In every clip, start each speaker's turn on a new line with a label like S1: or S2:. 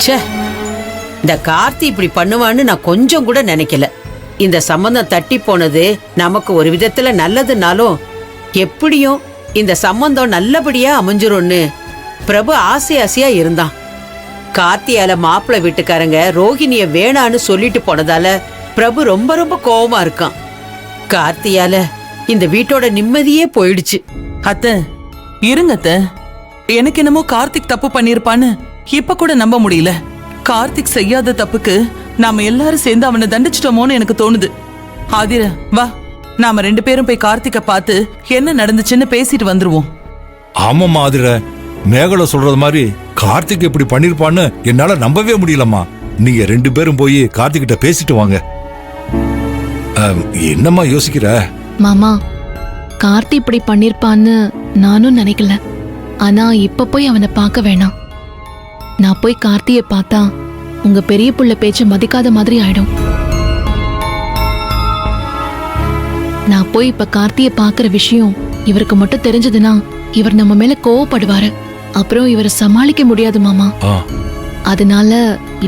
S1: ச்சே, இந்த கார்த்தி இப்படி பண்ணுவான்னு நான் கொஞ்சம் கூட நினைக்கல. இந்த சம்பந்தம் தட்டி போனது நமக்கு ஒரு விதத்துல நல்லதுனாலும் எப்படியும் இந்த சம்பந்தம் நல்லபடியா அமைஞ்சிரும்னு பிரபு ஆசையா இருந்தான். கார்த்தியால மாப்பிள்ளை வீட்டுக்காரங்க ரோஹிணிய வேணான்னு சொல்லிட்டு போனதால பிரபு ரொம்ப ரொம்ப கோவமா இருக்கான். கார்த்தியால இந்த வீட்டோட நிம்மதியே போயிடுச்சு.
S2: அத்தை இருங்க அத்தை, எனக்கு என்னமோ கார்த்திக் தப்பு பண்ணிருப்பான்னு இப்ப கூட நம்ப முடியல. கார்த்திக் செய்யாத தப்புக்கு நாம எல்லாரும் சேர்ந்து அவனை தண்டிச்சிட்டோமோன்னு எனக்கு தோணுது. ஆதிர வா, நாம 2 பேரும் போய் கார்த்திக்க பார்த்து என்ன நடந்துச்சுன்னு பேசிட்டு வந்துருவோம்.
S3: ஆமாம்மா ஆதிர, மேகலை சொல்றது மாதிரி கார்த்திக் இப்படி பண்ணிருப்பான்னு என்னால நம்பவே முடியலம்மா. நீங்க 2 பேரும் போய் கார்த்திக் கிட்ட பேசிட்டு வாங்க. என்னம்மா யோசிக்கிற?
S4: மாமா, கார்த்தி இப்படி பண்ணிருப்பான்னு நானும் நினைக்கல. ஆனா இப்ப போய் அவனை பார்க்க வேணாம். நான் போய் கார்த்திய பார்த்தா உங்க பெரிய புள்ள பேச்ச மதிக்காத மாதிரி ஆயிடும். நான் போய் இப்ப கார்த்திய பாக்குற விஷயம் இவருக்கு மட்டும் தெரிஞ்சதுன்னா இவர் நம்ம மேல கோவப்படுவாரு. அப்புறம் இவரை சமாளிக்க முடியாது மாமா. அதனால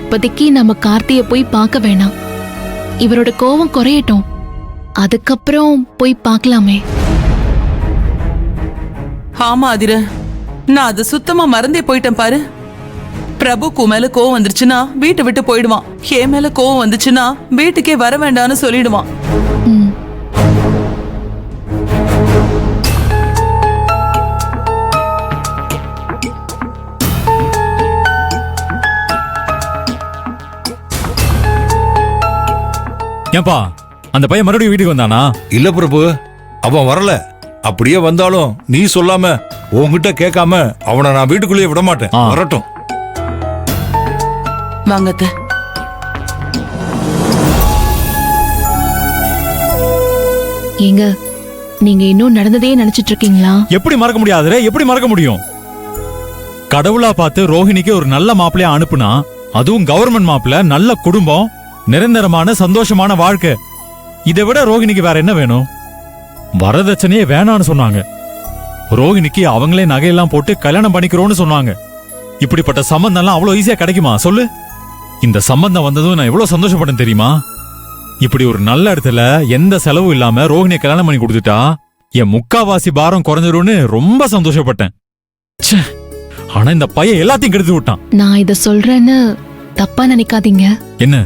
S4: இப்போதைக்கு நம்ம கார்த்திய போய் பார்க்க வேணாம். இவரோட கோவம் குறையட்டும், அதுக்கப்புறம் போய் பார்க்கலாமே.
S2: ஆமா ஆதிர, நான் அது சுத்தமா மறந்தே போயிட்டேன் பாரு. பிரபுக்கு மேல கோவம் வந்துருச்சுன்னா வீட்டை விட்டு போயிடுவான். என் மேல கோவம் வந்துச்சுன்னா வீட்டுக்கே வர வேண்டாம்னு சொல்லிடுவான்.
S5: ஏன்பா அந்த பையன் மறுபடியும் வீட்டுக்கு வந்தானா?
S3: இல்ல பிரபு, அவன் வரல. அப்படியே வந்தாலும் நீ சொல்லாம உன்கிட்ட கேட்காம அவனை நான் வீட்டுக்குள்ளேயே விட மாட்டேன். வரட்டும்.
S2: வாங்கத்த.
S4: ஏங்க, நீங்க இன்னும் நடந்ததே நினைச்சிட்டு இருக்கீங்களா?
S5: எப்படி மறக்க முடியாது? எப்படி மறக்க முடியும்? கடவுளா பார்த்து ரோஹிணிக்கு ஒரு நல்ல மாப்பிள்ளையா அனுப்புனா, அதுவும் கவர்மெண்ட் மாப்பிள்ள, நல்ல குடும்பம், நிரந்தரமான சந்தோஷமான வாழ்க்கை. இதை விட ரோஹிணிக்கு வேற என்ன வேணும்? வரதட்சணையே வேணான்னு சொன்னாங்க. ரோஹிணிக்கு அவங்களே நகையெல்லாம் போட்டு கல்யாணம் பண்ணிக்கிறோம்னு சொன்னாங்க. இப்படிப்பட்ட சம்பந்தம்லாம் அவ்வளவு ஈஸியா கிடைக்குமா சொல்லு? இந்த சம்பந்தம் வந்ததும் நான் எவ்வளவு சந்தோஷப்பட்டேன் தெரியுமா? இப்படி ஒரு நல்ல இடத்துல எந்த செலவும் இல்லாம ரோஹிணியை கல்யாணம் பண்ணி கொடுத்துட்டா என் முக்காவாசி பாரம் குறைஞ்சிரும்னு ரொம்ப சந்தோஷப்பட்டேன். ஆனா இந்த பையன் எல்லாத்தையும் கெடுத்து விட்டான்.
S4: நான் இத சொல்றேன்னு தப்பா நினைக்காதீங்க.
S5: என்ன?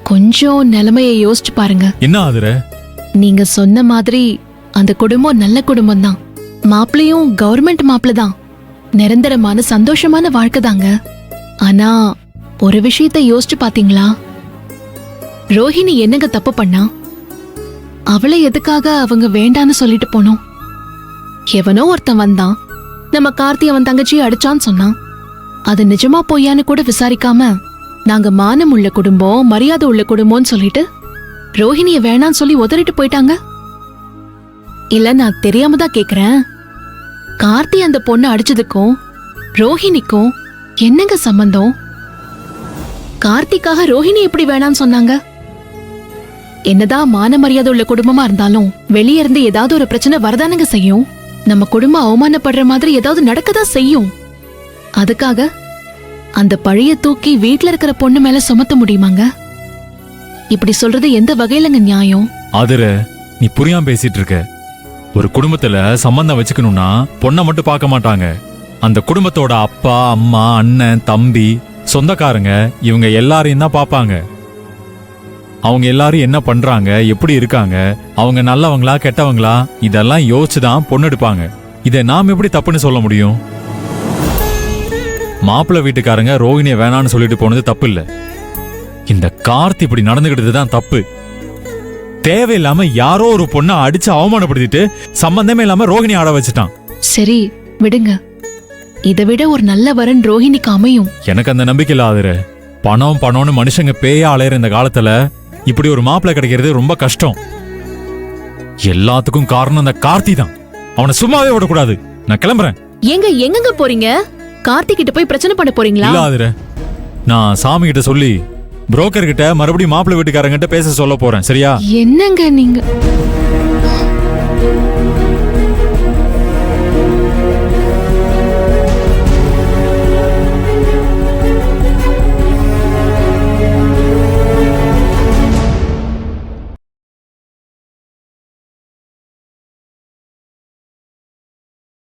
S4: கொஞ்சம் நிலைமையை யோசிச்சு பாருங்க.
S5: என்ன ஆதுர?
S4: நீங்க சொன்ன மாதிரி அந்த குடும்பம் நல்ல குடும்பம் தான். மாப்பிள்ளையும் கவர்மெண்ட் மாப்பிள்ள தான். நிரந்தரமான சந்தோஷமான வாழ்க்கை தாங்க. ஆனா ஒரு விஷயத்தை யோசிச்சு பாத்தீங்களா? ரோஹிணி என்னங்க தப்பு பண்ணா? அவளை எதுக்காக அவங்க வேண்டான்னு சொல்லிட்டு போனோம்? எவனோ ஒருத்தன் வந்தான், நம்ம கார்த்தி அவன் தங்கச்சியை அடிச்சான்னு சொன்னான். அது நிஜமா பொய்யான்னு கூட விசாரிக்காம நாங்க மானம் உள்ள குடும்பம், மரியாதை உள்ள குடும்பம்னு சொல்லிட்டு ரோஹிணிய வேணான்னு சொல்லி உதறிட்டு போயிட்டாங்க. இல்ல, நான் தெரியாம தான் கேக்குறேன். கார்த்தி அந்த பொண்ணு அடிச்சதுக்கும் ரோஹிணிக்கும் என்னங்க சம்பந்தம்? கார்த்திக்காக ரோஹிணி எப்படி வேணான்னு சொன்னாங்க? என்னதான் மான மரியாதை உள்ள குடும்பமா இருந்தாலும் வெளியே இருந்து ஏதாவது ஒரு பிரச்சனை வரதானுங்க செய்யும். நம்ம குடும்பம் அவமானப்படுற மாதிரி ஏதாவது நடக்கதான் செய்யும். அதுக்காக அந்த பழைய தூக்கி வீட்டுல இருக்கிற பொண்ணு மேல சுமத்த முடியுமாங்க? இப்படி சொல்றது எந்த வகையிலங்க நியாயம்?
S5: அதுர, நீ புரியாம பேசிட்டு இருக்க. ஒரு குடும்பத்துல சம்பந்தம் வச்சுக்கணும்னா பொண்ணை மட்டும் பார்க்க மாட்டாங்க. அந்த குடும்பத்தோட அப்பா, அம்மா, அண்ணன், தம்பி, சொந்தக்காரங்க, இவங்க எல்லாரையும் தான் பாப்பாங்க. அவங்க எல்லாரும் என்ன பண்றாங்க, எப்படி இருக்காங்க, அவங்க நல்லவங்களா கெட்டவங்களா, இதெல்லாம் யோசிச்சுதான் பொண்ணு எடுப்பாங்க. இதை நாம் எப்படி தப்புன்னு சொல்ல முடியும்? மாப்பிள்ளை வீட்டுக்காரங்க ரோஹிணிய வேணான்னு சொல்லிட்டு போனது தப்பு இல்ல. இந்த கார்த்தி இப்படி நடந்துகிட்டது தான் தப்பு. தேவையில்லாம யாரோ ஒரு பொண்ணை அடிச்சு அவமானப்படுத்திட்டு சம்பந்தமே இல்லாம ரோஹிணி ஆட வச்சுட்டான்.
S4: சரி விடுங்க, இதை விட ஒரு நல்ல வரன் ரோஹிணிக்கு அமையும்.
S5: எனக்கு அந்த நம்பிக்கை இல்லாத. பணம் பணம்னு மனுஷங்க பேயா அலையிற இந்த காலத்துல இப்படி ஒரு மாப்பிள்ளை கிடைக்கிறது ரொம்ப கஷ்டம். எல்லாத்துக்கும் காரணம் அந்த கார்த்தி தான். அவனை சும்மாவே விடக்கூடாது. நான் கிளம்புறேன்.
S4: எங்க போறீங்க? கார்த்தி கிட்ட போய் பிரச்சனை பண்ண போறீங்களா?
S5: இல்ல ஆதிர, நான் சாமி கிட்ட சொல்லி புரோக்கர் கிட்ட மறுபடியும் மாப்பிள்ளை வீட்டுக்காரங்கிட்ட பேச சொல்ல போறேன். சரியா?
S4: என்னங்க நீங்க?